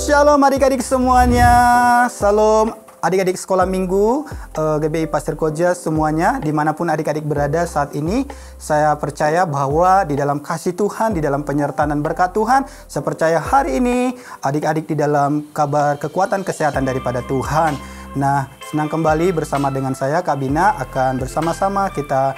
Shalom adik-adik semuanya. Salam adik-adik sekolah minggu GBI Pasir Koja semuanya, dimanapun adik-adik berada saat ini. Saya percaya bahwa di dalam kasih Tuhan, di dalam penyertaan dan berkat Tuhan, saya percaya hari ini adik-adik di dalam kabar kekuatan kesehatan daripada Tuhan. Nah, senang kembali bersama dengan saya Kak Bina akan bersama-sama kita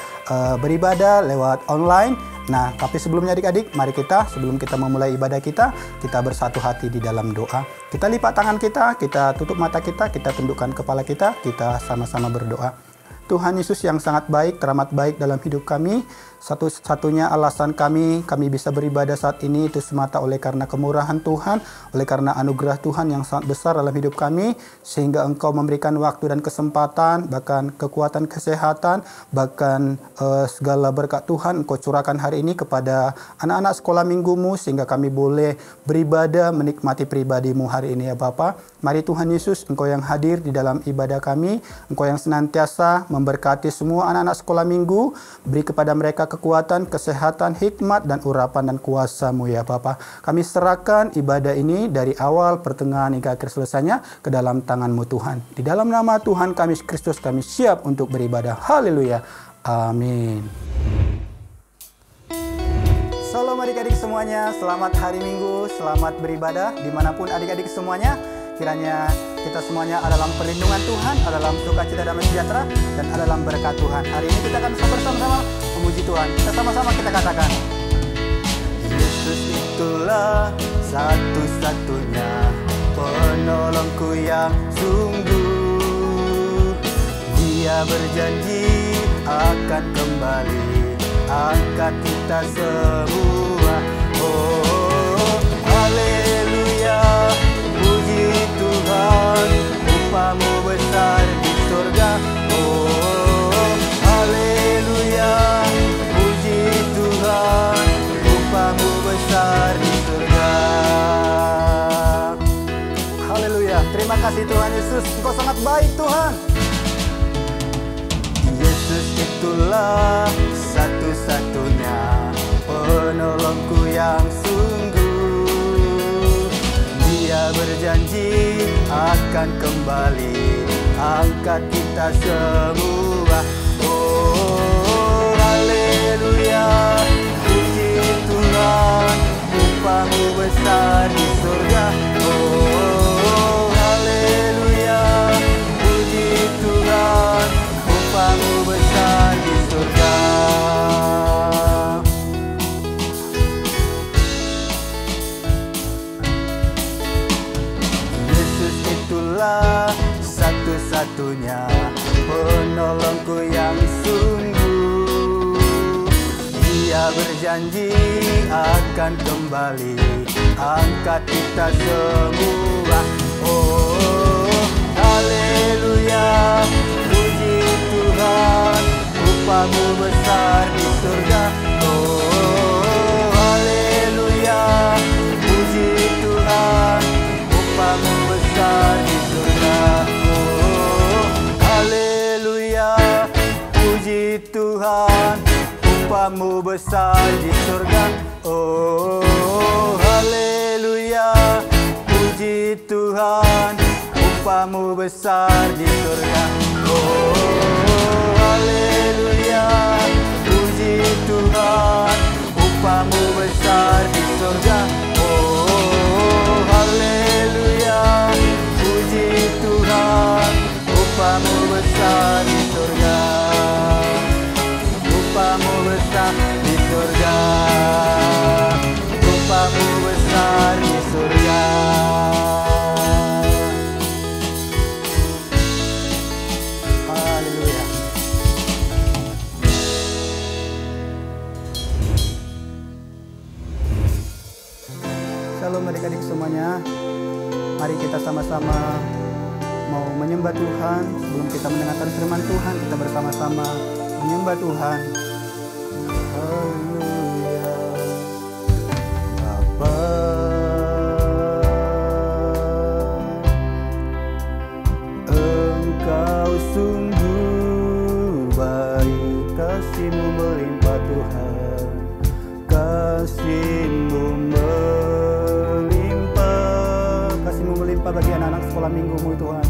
beribadah lewat online. Nah, tapi sebelumnya adik-adik, mari kita sebelum kita memulai ibadah kita bersatu hati di dalam doa. Kita lipat tangan kita tutup mata kita tundukkan kepala kita sama-sama berdoa. Tuhan Yesus yang sangat baik, teramat baik dalam hidup kami. Satu-satunya alasan kami bisa beribadah saat ini itu semata oleh karena kemurahan Tuhan, oleh karena anugerah Tuhan yang sangat besar dalam hidup kami, sehingga Engkau memberikan waktu dan kesempatan, bahkan kekuatan kesehatan, bahkan segala berkat Tuhan Engkau curahkan hari ini kepada anak-anak sekolah minggumu, sehingga kami boleh beribadah, menikmati pribadimu hari ini ya Bapa. Mari Tuhan Yesus, Engkau yang hadir di dalam ibadah kami, Engkau yang senantiasa memberkati semua anak-anak sekolah minggu, beri kepada mereka kekuatan, kesehatan, hikmat, dan urapan dan kuasa-Mu ya Bapa. Kami serahkan ibadah ini dari awal, pertengahan, hingga akhir selesainya ke dalam tangan-Mu Tuhan. Di dalam nama Tuhan kami Kristus kami siap untuk beribadah. Haleluya. Amin. Salam adik-adik semuanya, selamat hari Minggu, selamat beribadah dimanapun adik-adik semuanya. Kiranya kita semuanya ada dalam perlindungan Tuhan, ada dalam sukacita damai sejahtera, dan ada dalam berkat Tuhan. Hari ini kita akan bersama-sama memuji Tuhan. Kita sama-sama kita katakan, Yesus itulah satu-satunya penolongku yang sungguh. Dia berjanji akan kembali angkat kita semua. Oh, haleluya. Tuhan, upah-Mu besar di surga. Oh, haleluya. Puji Tuhan, upah-Mu besar di surga. Haleluya. Terima kasih Tuhan Yesus, Engkau sangat baik Tuhan. Yesus itulah satu-satunya penolongku yang sungguh. Dia berjanji akan kembali angkat kita semua. Oh, haleluya. Puji Tuhan, upah-Mu besar di surga. Oh, haleluya. Puji Tuhan, upah-Mu besar di surga. Satu-satunya penolongku yang sungguh. Dia berjanji akan kembali angkat kita semua. Oh, haleluya. Puji Tuhan, upah-Mu besar di surga. Oh, haleluya. Puji Tuhan, upah-Mu besar di surga. Oh, haleluya. Puji Tuhan, upah-Mu besar di surga. Oh, haleluya. Puji Tuhan, upah-Mu besar di surga. Oh, haleluya. Puji Tuhan, upah-Mu besar di surga. Oh, haleluya. Puji Tuhan, upah-Mu besar di surga. Upah-Mu besar di surga. Upah-Mu besar di surga. Haleluya. Shalom adik-adik semuanya. Mari kita sama-sama mau menyembah Tuhan. Sebelum kita mendengarkan firman Tuhan, kita bersama-sama menyembah Tuhan. Haleluya. Bapa, Engkau sungguh baik, kasih-Mu melimpah Tuhan, kasih-Mu melimpah. sekolah minggu-Mu Tuhan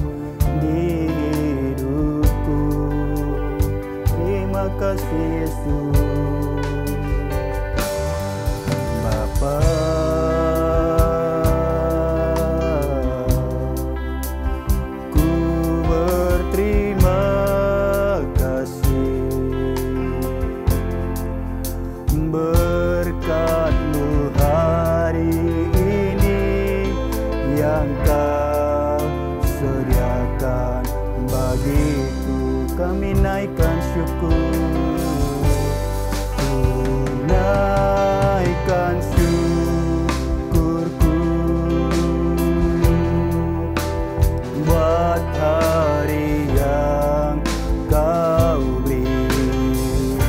di hidupku. Terima kasih Yesus. Bapa, ku berterima kasih berkat-Mu hari ini yang Kau sediakan bagiku. Kami naikkan syukur, naikkan syukurku buat hari yang Kau beri.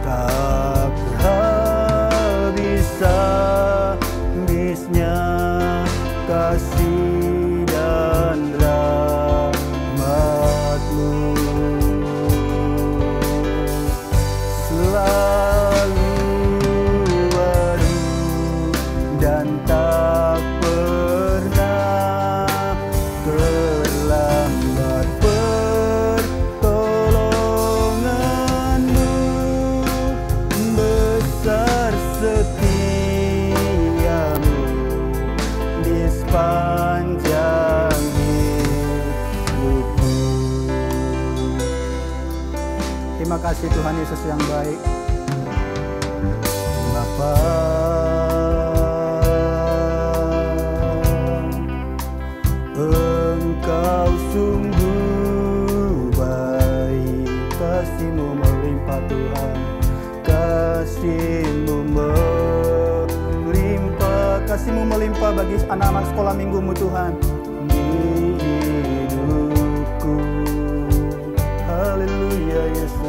Tak habis-habisnya kasih dan rahmat-Mu, selalu baru dan tak pernah terlambat. Pertolongan-Mu besar, setia-Mu di sepanjang hidupku. Terima kasih Tuhan Yesus yang baik. Bapa, Engkau sungguh baik, kasih-Mu melimpah Tuhan, kasih-Mu melimpah, kasih-Mu melimpah bagi anak-anak sekolah minggu-Mu Tuhan di hidupku. Haleluya Yesus.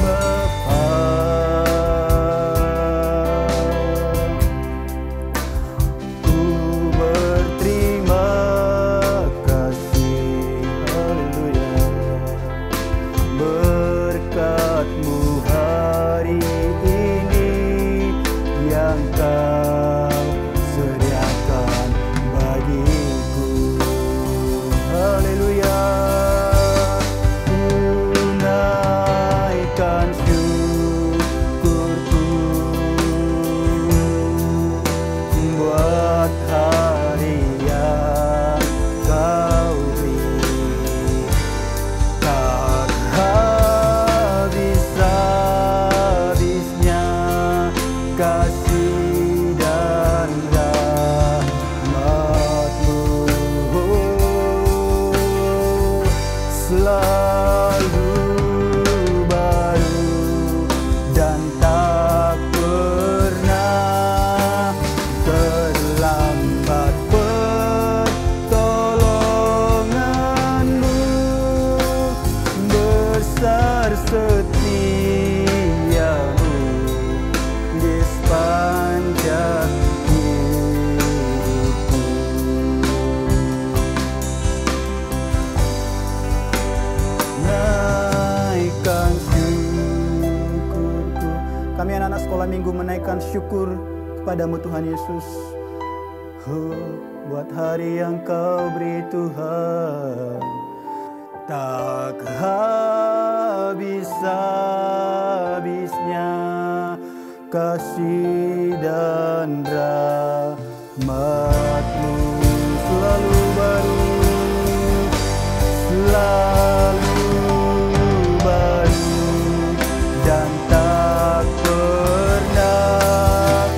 Bapa, ku berterima kasih, haleluya, berkat-Mu hari ini yang Kau sediakan bagiku. Haleluya. Naikkan syukurku buat hari yang Kau beri. Tak habis-habisnya kasih dan rahmat-Mu, selalu baru dan tak pernah terlambat. Pertolongan-Mu besar, setia-Mu di sepanjang hidupku. Naikkan syukurku. Kami anak-anak sekolah minggu menaikkan syukur kepada-Mu Tuhan Yesus. Buat hari yang Kau beri Tuhan, tak habis-habisnya kasih dan rahmat-Mu, selalu baru, selalu baru dan tak pernah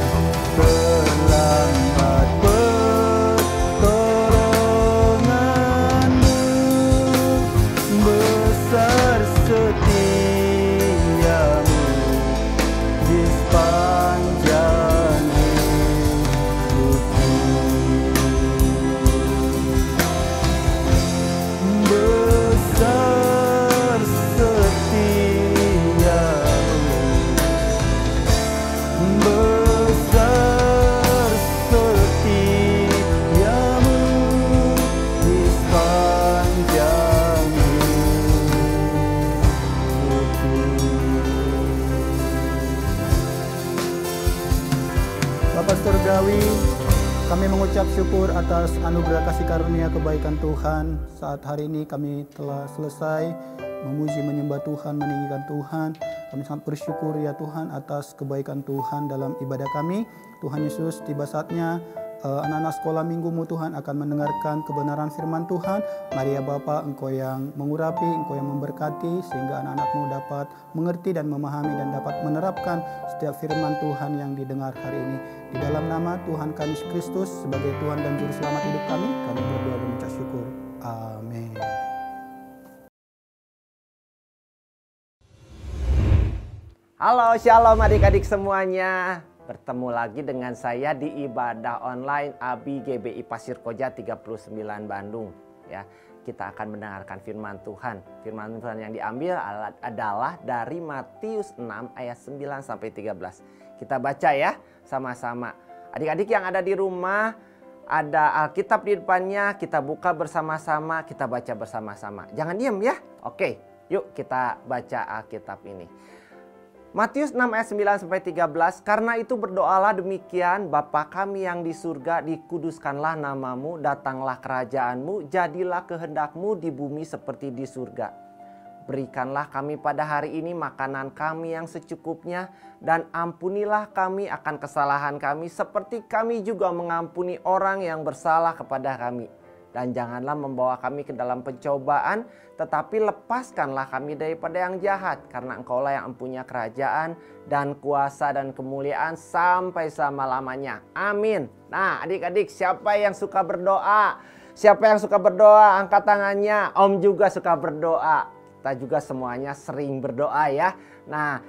terlambat. Pertolongan-Mu besar, setia-Mu di sepanjang hidupku. Besar setia-Mu, besar setia-Mu di sepanjang hidupku. Bapa Surgawi, Kami mengucap syukur atas anugerah kasih karunia kebaikan Tuhan. Saat hari ini kami telah selesai memuji menyembah Tuhan, meninggikan Tuhan. Kami sangat bersyukur ya Tuhan atas kebaikan Tuhan dalam ibadah kami. Tuhan Yesus, tiba saatnya anak-anak sekolah minggumu Tuhan akan mendengarkan kebenaran firman Tuhan. Mari ya Bapa, Engkau yang mengurapi, Engkau yang memberkati, sehingga anak-anakmu dapat mengerti dan memahami dan dapat menerapkan setiap firman Tuhan yang didengar hari ini. Di dalam nama Tuhan kami Yesus Kristus sebagai Tuhan dan Juru Selamat hidup kami berdoa dan mengucap syukur. Amin. Halo, shalom adik-adik semuanya. Bertemu lagi dengan saya di ibadah online ABI GBI Pasir Koja 39 Bandung. Ya, kita akan mendengarkan firman Tuhan. Firman Tuhan yang diambil adalah dari Matius 6 ayat 9 sampai 13. Kita baca ya sama-sama. Adik-adik yang ada di rumah, ada Alkitab di depannya, kita buka bersama-sama, kita baca bersama-sama. Jangan diam ya. Oke, yuk kita baca Alkitab ini. Matius 6 ayat 9 sampai 13. Karena itu berdoalah demikian, Bapa kami yang di surga, dikuduskanlah namamu, datanglah kerajaanmu, jadilah kehendakmu di bumi seperti di surga. Berikanlah kami pada hari ini makanan kami yang secukupnya, dan ampunilah kami akan kesalahan kami seperti kami juga mengampuni orang yang bersalah kepada kami. Dan janganlah membawa kami ke dalam pencobaan, tetapi lepaskanlah kami daripada yang jahat. Karena Engkaulah yang mempunyai kerajaan dan kuasa dan kemuliaan sampai selama-lamanya. Amin. Nah adik-adik, siapa yang suka berdoa? Siapa yang suka berdoa? Angkat tangannya. Om juga suka berdoa. Kita juga semuanya sering berdoa ya. Nah,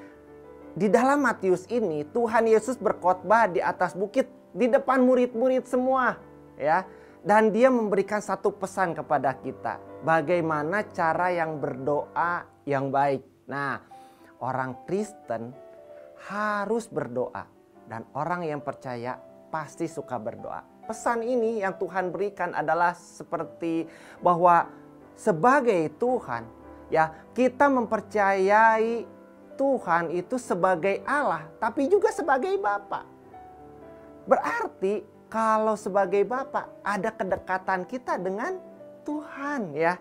di dalam Matius ini Tuhan Yesus berkhotbah di atas bukit di depan murid-murid semua ya. Dan dia memberikan satu pesan kepada kita. Bagaimana cara yang berdoa yang baik. Nah, orang Kristen harus berdoa. Dan orang yang percaya pasti suka berdoa. Pesan ini yang Tuhan berikan adalah seperti bahwa sebagai Tuhan, ya, kita mempercayai Tuhan itu sebagai Allah, tapi juga sebagai Bapa. Berarti kalau sebagai Bapa ada kedekatan kita dengan Tuhan ya.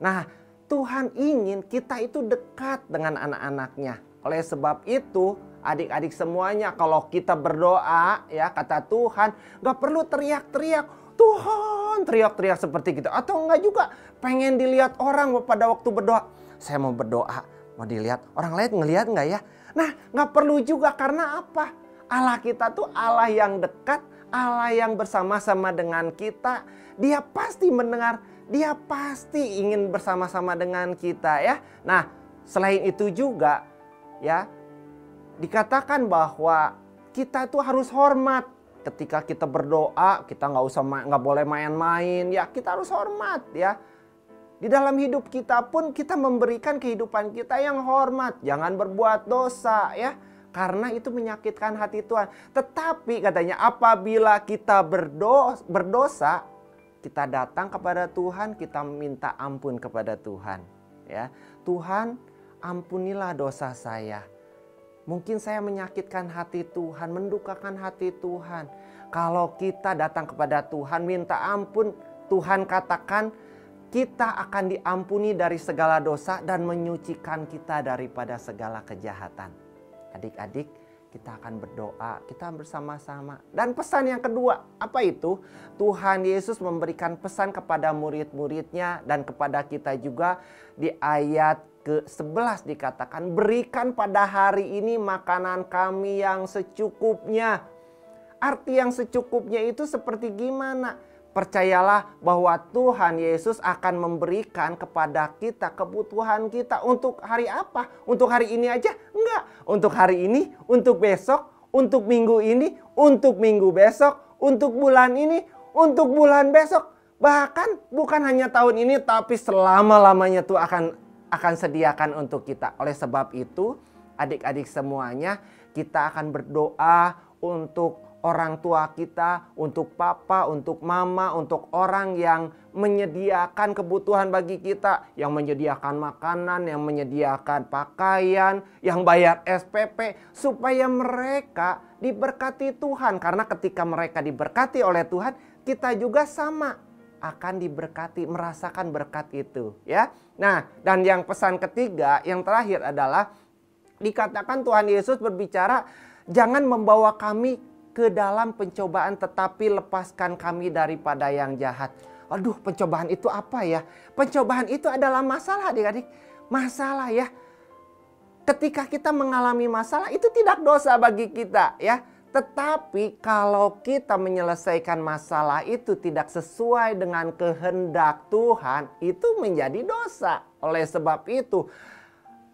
Nah, Tuhan ingin kita itu dekat dengan anak-anaknya. Oleh sebab itu, adik-adik semuanya, kalau kita berdoa ya, kata Tuhan, gak perlu teriak-teriak, Tuhan, teriak-teriak seperti gitu. Atau enggak juga pengen dilihat orang pada waktu berdoa. Saya mau berdoa, mau dilihat orang lain ngelihat enggak ya? Nah, gak perlu juga. Karena apa? Allah kita tuh Allah yang dekat, Allah yang bersama-sama dengan kita. Dia pasti mendengar, dia pasti ingin bersama-sama dengan kita ya. Nah, selain itu juga ya, dikatakan bahwa kita itu harus hormat. Ketika kita berdoa, kita nggak boleh main-main ya, kita harus hormat ya. Di dalam hidup kita pun kita memberikan kehidupan kita yang hormat. Jangan berbuat dosa ya. Karena itu menyakitkan hati Tuhan. Tetapi katanya apabila kita berdosa, kita datang kepada Tuhan, kita minta ampun kepada Tuhan. Ya, Tuhan, ampunilah dosa saya. Mungkin saya menyakitkan hati Tuhan, mendukakan hati Tuhan. Kalau kita datang kepada Tuhan, minta ampun, Tuhan katakan kita akan diampuni dari segala dosa dan menyucikan kita daripada segala kejahatan. Adik-adik, kita akan berdoa, kita bersama-sama. Dan pesan yang kedua, apa itu? Tuhan Yesus memberikan pesan kepada murid-muridnya dan kepada kita juga. Di ayat ke-11 dikatakan, berikan pada hari ini makanan kami yang secukupnya. Arti yang secukupnya itu seperti gimana? Percayalah bahwa Tuhan Yesus akan memberikan kepada kita kebutuhan kita. Untuk hari apa? Untuk hari ini aja? Enggak. Untuk hari ini, untuk besok, untuk minggu ini, untuk minggu besok, untuk bulan ini, untuk bulan besok. Bahkan bukan hanya tahun ini, tapi selama-lamanya Tuh akan sediakan untuk kita. Oleh sebab itu, adik-adik semuanya, kita akan berdoa untuk orang tua kita, untuk papa, untuk mama, untuk orang yang menyediakan kebutuhan bagi kita, yang menyediakan makanan, yang menyediakan pakaian, yang bayar SPP, supaya mereka diberkati Tuhan. Karena ketika mereka diberkati oleh Tuhan, kita juga sama akan diberkati, merasakan berkat itu, ya. Nah, dan yang pesan ketiga, yang terakhir adalah dikatakan Tuhan Yesus berbicara, jangan membawa kami ke dalam pencobaan, tetapi lepaskan kami daripada yang jahat. Aduh, pencobaan itu apa ya? Pencobaan itu adalah masalah, adik-adik. Masalah, ya. Ketika kita mengalami masalah, itu tidak dosa bagi kita, ya. Tetapi kalau kita menyelesaikan masalah itu tidak sesuai dengan kehendak Tuhan, itu menjadi dosa. Oleh sebab itu,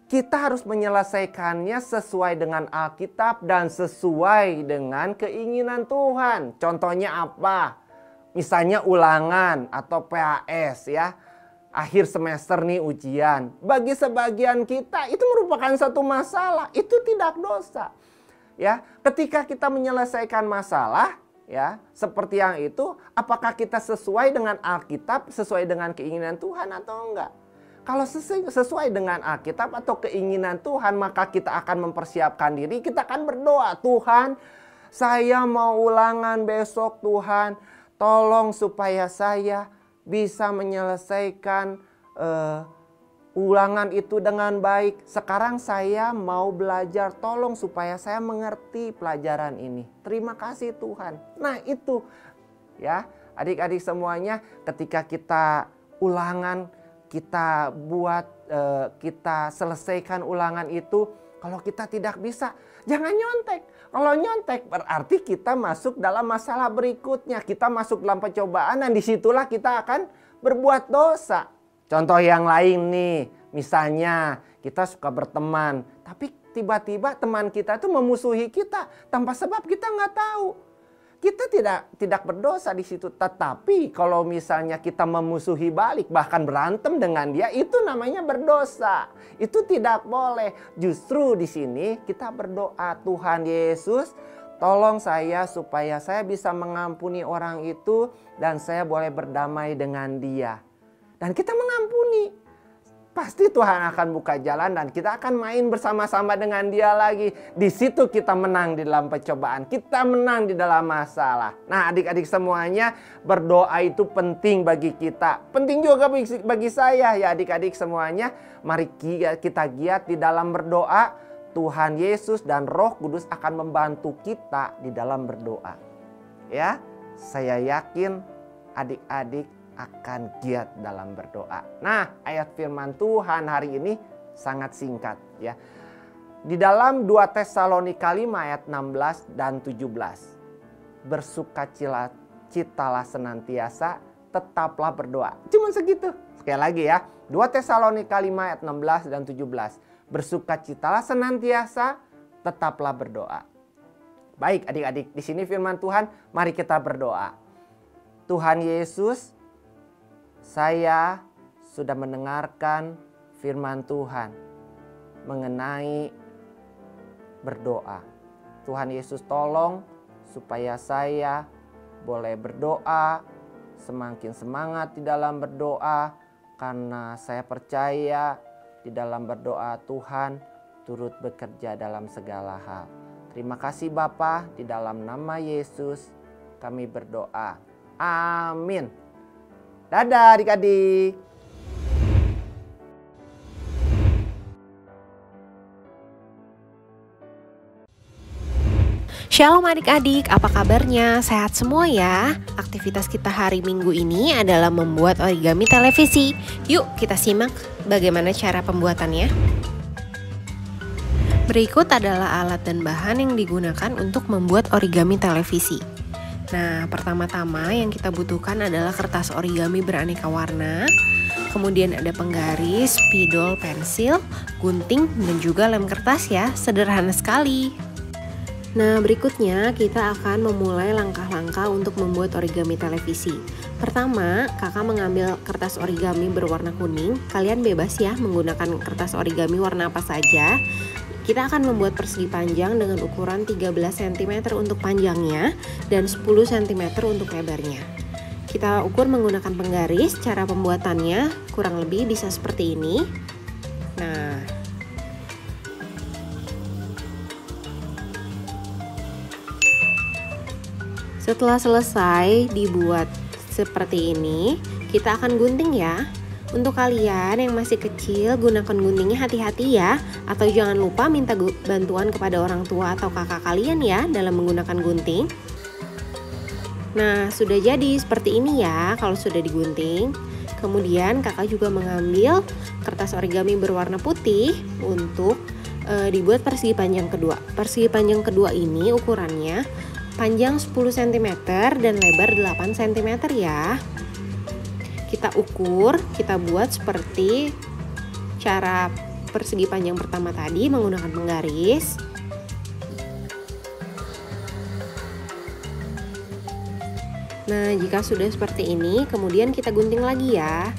kita harus menyelesaikannya sesuai dengan Alkitab dan sesuai dengan keinginan Tuhan. Contohnya apa? Misalnya ulangan atau PAS, ya. Akhir semester nih ujian. Bagi sebagian kita itu merupakan satu masalah. Itu tidak dosa. Ya, ketika kita menyelesaikan masalah, ya, seperti yang itu, apakah kita sesuai dengan Alkitab, sesuai dengan keinginan Tuhan atau enggak? Kalau sesuai dengan Alkitab atau keinginan Tuhan, maka kita akan mempersiapkan diri, kita akan berdoa, Tuhan, saya mau ulangan besok, Tuhan, tolong supaya saya bisa menyelesaikan ulangan itu dengan baik. Sekarang saya mau belajar, tolong supaya saya mengerti pelajaran ini. Terima kasih Tuhan. Nah itu, ya, adik-adik semuanya, ketika kita ulangan, kita buat, kita selesaikan ulangan itu. Kalau kita tidak bisa, jangan nyontek. Kalau nyontek berarti kita masuk dalam masalah berikutnya. Kita masuk dalam pencobaan dan disitulah kita akan berbuat dosa. Contoh yang lain nih, misalnya kita suka berteman, tapi tiba-tiba teman kita itu memusuhi kita tanpa sebab kita nggak tahu. Kita tidak berdosa di situ. Tetapi kalau misalnya kita memusuhi balik, bahkan berantem dengan dia, itu namanya berdosa. Itu tidak boleh. Justru di sini kita berdoa, Tuhan Yesus, tolong saya supaya saya bisa mengampuni orang itu dan saya boleh berdamai dengan dia. Dan kita mengampuni. Pasti Tuhan akan buka jalan dan kita akan main bersama-sama dengan dia lagi. Di situ kita menang di dalam pencobaan. Kita menang di dalam masalah. Nah, adik-adik semuanya, berdoa itu penting bagi kita. Penting juga bagi saya, ya adik-adik semuanya. Mari kita giat di dalam berdoa. Tuhan Yesus dan Roh Kudus akan membantu kita di dalam berdoa. Ya, saya yakin adik-adik akan giat dalam berdoa. Nah, ayat firman Tuhan hari ini sangat singkat, ya. Di dalam 2 Tesalonika 5 ayat 16 dan 17. Bersukacitalah senantiasa, tetaplah berdoa. Cuma segitu. Sekali lagi ya. 2 Tesalonika 5 ayat 16 dan 17. Bersukacitalah senantiasa, tetaplah berdoa. Baik adik-adik, di sini firman Tuhan, mari kita berdoa. Tuhan Yesus, saya sudah mendengarkan firman Tuhan mengenai berdoa. Tuhan Yesus tolong supaya saya boleh berdoa, semakin semangat di dalam berdoa, karena saya percaya di dalam berdoa Tuhan turut bekerja dalam segala hal. Terima kasih Bapa, di dalam nama Yesus kami berdoa. Amin. Dadah adik-adik. Shalom adik-adik, apa kabarnya? Sehat semua ya? Aktivitas kita hari Minggu ini adalah membuat origami televisi. Yuk kita simak bagaimana cara pembuatannya. Berikut adalah alat dan bahan yang digunakan untuk membuat origami televisi. Nah, pertama-tama yang kita butuhkan adalah kertas origami beraneka warna, kemudian ada penggaris, spidol, pensil, gunting, dan juga lem kertas ya, sederhana sekali. Nah, berikutnya kita akan memulai langkah-langkah untuk membuat origami televisi. Pertama, kakak mengambil kertas origami berwarna kuning. Kalian bebas ya menggunakan kertas origami warna apa saja. Kita akan membuat persegi panjang dengan ukuran 13 cm untuk panjangnya dan 10 cm untuk lebarnya. Kita ukur menggunakan penggaris. Cara pembuatannya kurang lebih bisa seperti ini. Nah, setelah selesai dibuat seperti ini, kita akan gunting ya. Untuk kalian yang masih kecil, gunakan guntingnya hati-hati ya. Atau jangan lupa minta bantuan kepada orang tua atau kakak kalian ya dalam menggunakan gunting. Nah, sudah jadi seperti ini ya kalau sudah digunting. Kemudian kakak juga mengambil kertas origami berwarna putih untuk dibuat persegi panjang kedua. Persegi panjang kedua ini ukurannya panjang 10 cm dan lebar 8 cm ya. Kita ukur, kita buat seperti cara persegi panjang pertama tadi menggunakan penggaris. Nah, jika sudah seperti ini, kemudian kita gunting lagi ya.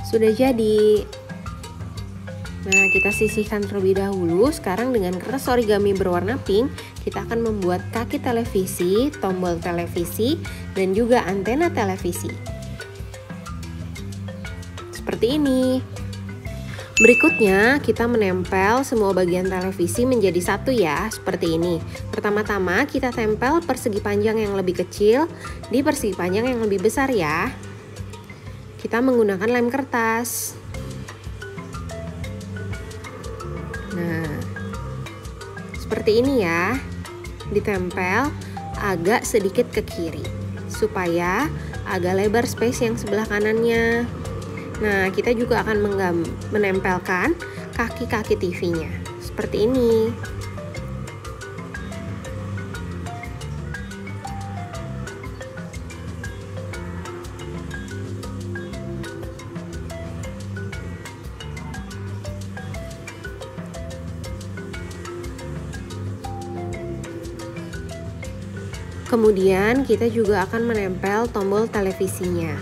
Sudah jadi. Nah, kita sisihkan terlebih dahulu. Sekarang dengan kertas origami berwarna pink, kita akan membuat kaki televisi, tombol televisi, dan juga antena televisi. Seperti ini. Berikutnya, kita menempel semua bagian televisi menjadi satu ya, seperti ini. Pertama-tama, kita tempel persegi panjang yang lebih kecil di persegi panjang yang lebih besar ya. Kita menggunakan lem kertas. Nah, seperti ini ya, ditempel agak sedikit ke kiri supaya agak lebar space yang sebelah kanannya. Nah, kita juga akan menempelkan kaki-kaki TV-nya seperti ini. Kemudian kita juga akan menempel tombol televisinya.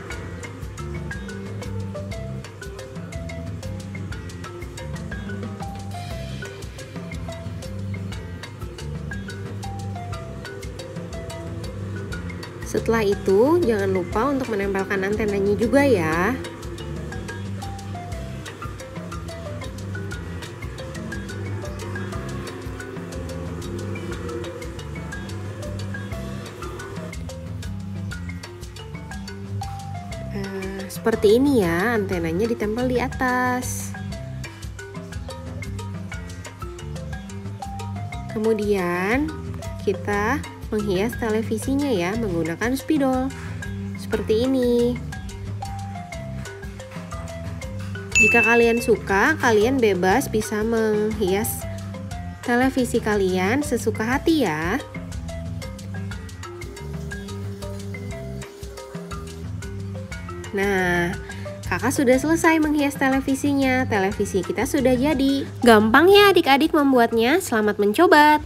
Setelah itu, jangan lupa untuk menempelkan antenanya juga ya. Seperti ini ya, antenanya ditempel di atas. Kemudian kita menghias televisinya ya menggunakan spidol seperti ini. Jika kalian suka, kalian bebas bisa menghias televisi kalian sesuka hati ya. Nah, kakak sudah selesai menghias televisinya. Televisi kita sudah jadi. Gampang ya adik-adik membuatnya. Selamat mencoba.